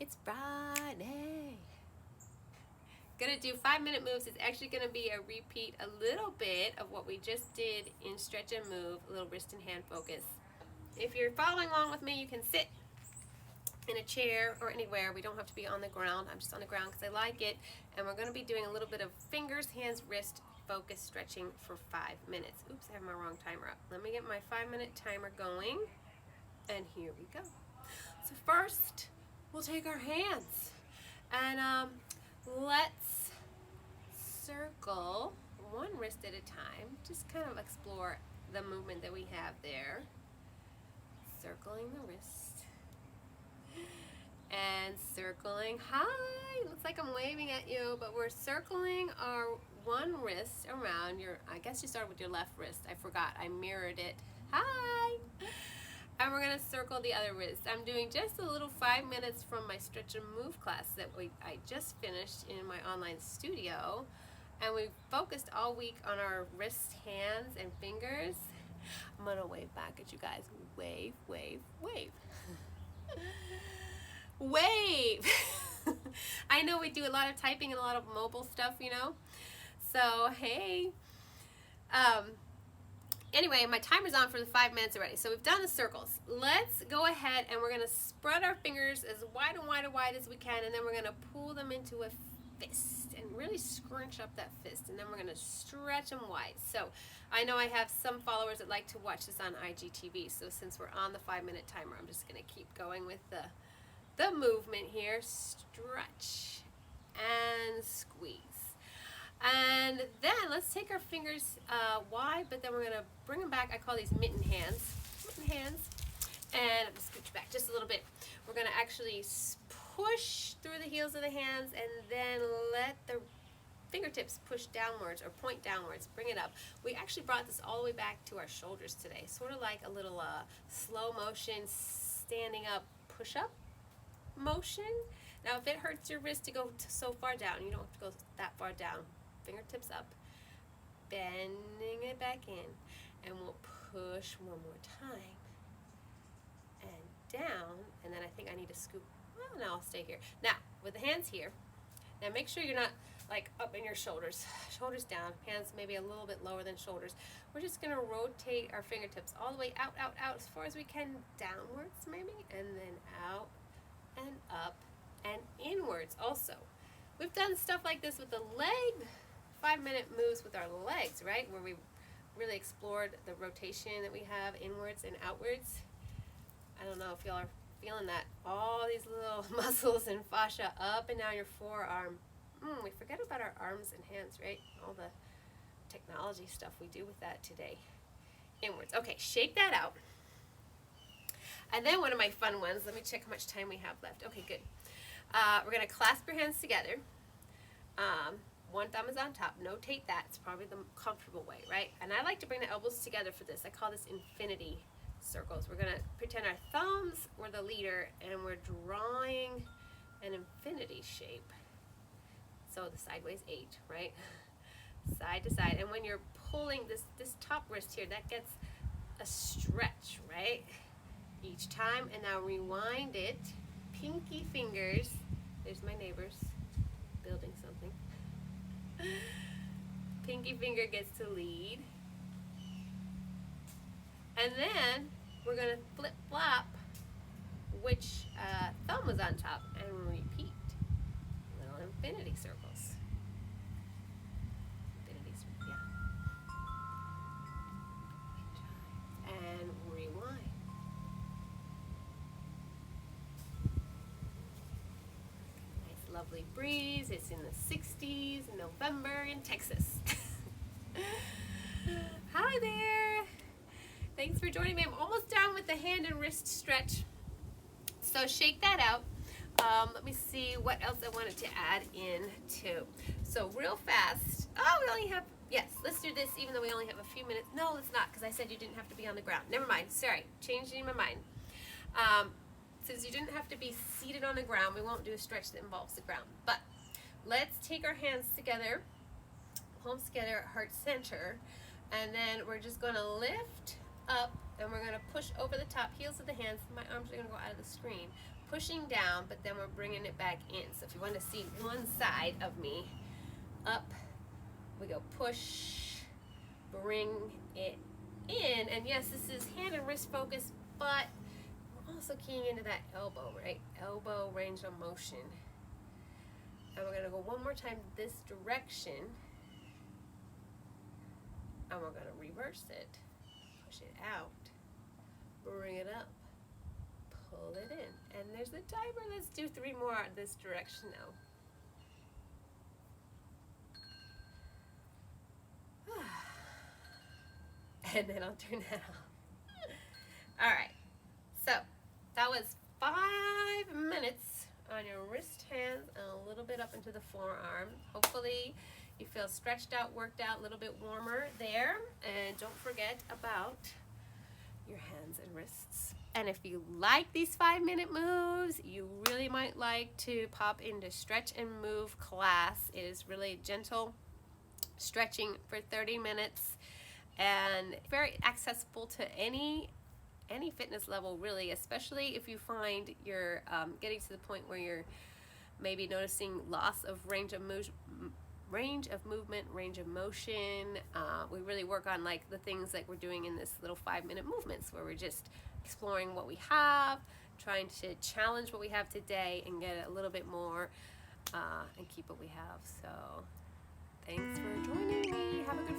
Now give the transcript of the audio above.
It's Friday. Gonna do 5-minute moves. It's actually gonna be a repeat a little bit of what we just did in stretch and move, a little wrist and hand focus. If you're following along with me, you can sit in a chair or anywhere. We don't have to be on the ground. I'm just on the ground because I like it. And we're gonna be doing a little bit of fingers, hands, wrist, focus stretching for 5 minutes. Oops, I have my wrong timer up. Let me get my 5-minute timer going. And here we go. So first, we'll take our hands and let's circle one wrist at a time. Just kind of explore the movement that we have there. Circling the wrist and circling. Hi, looks like I'm waving at you, but we're circling our one wrist around your, I guess you started with your left wrist. I forgot, I mirrored it. Hi. And we're gonna circle the other wrist. I'm doing just a little 5 minutes from my stretch and move class that I just finished in my online studio. And we focused all week on our wrists, hands, and fingers. I'm gonna wave back at you guys. Wave, wave, wave. Wave! I know we do a lot of typing and a lot of mobile stuff, you know? So, hey. Anyway, my timer's on for the 5 minutes already. So we've done the circles. Let's go ahead and we're gonna spread our fingers as wide and wide and wide as we can, and then we're gonna pull them into a fist and really scrunch up that fist, and then we're gonna stretch them wide. So I know I have some followers that like to watch this on IGTV, so since we're on the 5-minute timer, I'm just gonna keep going with the movement here. Stretch and squeeze. And then let's take our fingers wide, but then we're gonna bring them back. I call these mitten hands. Mitten hands. And I'm gonna scooch back just a little bit. We're gonna actually push through the heels of the hands and then let the fingertips push downwards or point downwards. Bring it up. We actually brought this all the way back to our shoulders today. Sort of like a little slow motion, standing up, push up motion. Now if it hurts your wrist to go so far down, you don't have to go that far down. Fingertips up, bending it back in, and we'll push one more time and down, and then I think I need to scoop. Well, no, I'll stay here. Now with the hands here, now make sure you're not like up in your shoulders. Shoulders down, hands maybe a little bit lower than shoulders. We're just gonna rotate our fingertips all the way out, out, out as far as we can, downwards maybe, and then out and up and inwards also. We've done stuff like this with the leg, 5-minute moves with our legs, right? Where we really explored the rotation that we have inwards and outwards. I don't know if y'all are feeling that. All these little muscles and fascia up and down your forearm. We forget about our arms and hands, right? All the technology stuff we do with that today. Inwards. Okay, shake that out. And then one of my fun ones, let me check how much time we have left. Okay, good. We're going to clasp your hands together. One thumb is on top. Notate that. It's probably the comfortable way, right? And I like to bring the elbows together for this. I call this infinity circles. We're going to pretend our thumbs were the leader and we're drawing an infinity shape. So the sideways 8, right? Side to side. And when you're pulling this top wrist here, that gets a stretch, right? Each time. And now rewind it. Pinky fingers. There's my neighbors building something. Pinky finger gets to lead. And then we're going to flip-flop which thumb was on top and repeat. Little infinity circles. Infinities, yeah. And rewind. Lovely breeze. It's in the 60s in November in Texas. Hi there. Thanks for joining me. I'm almost done with the hand and wrist stretch. So shake that out. Let me see what else I wanted to add in too. So real fast. Oh, we only have, yes, let's do this even though we only have a few minutes. No, let's not, because I said you didn't have to be on the ground. Never mind. Sorry. Changing my mind. Since you didn't have to be seated on the ground, we won't do a stretch that involves the ground. But let's take our hands together, palms together, heart center, and then we're just going to lift up, and we're going to push over the top, heels of the hands. My arms are going to go out of the screen. pushing down, but then we're bringing it back in. So if you want to see one side of me, up, we go push, bring it in. And yes, this is hand and wrist focus, but we're also keying into that elbow, right? Elbow range of motion. And we're going to go one more time this direction. And we're going to reverse it. Push it out. Bring it up. Pull it in. And there's the timer. Let's do 3 more this direction now. And then I'll turn that off. Alright. So, that was 5 minutes on your wrist, hands, and a little bit up into the forearm. Hopefully you feel stretched out, worked out, a little bit warmer there. And don't forget about your hands and wrists. And if you like these 5-minute moves, you really might like to pop into Stretch and Move class. It is really gentle stretching for 30 minutes and very accessible to any fitness level, really, especially if you find you're getting to the point where you're maybe noticing loss of range of movement, range of motion. We really work on like the things like we're doing in this little 5-minute movements where we're just exploring what we have, trying to challenge what we have today and get a little bit more and keep what we have. So thanks for joining me. Have a good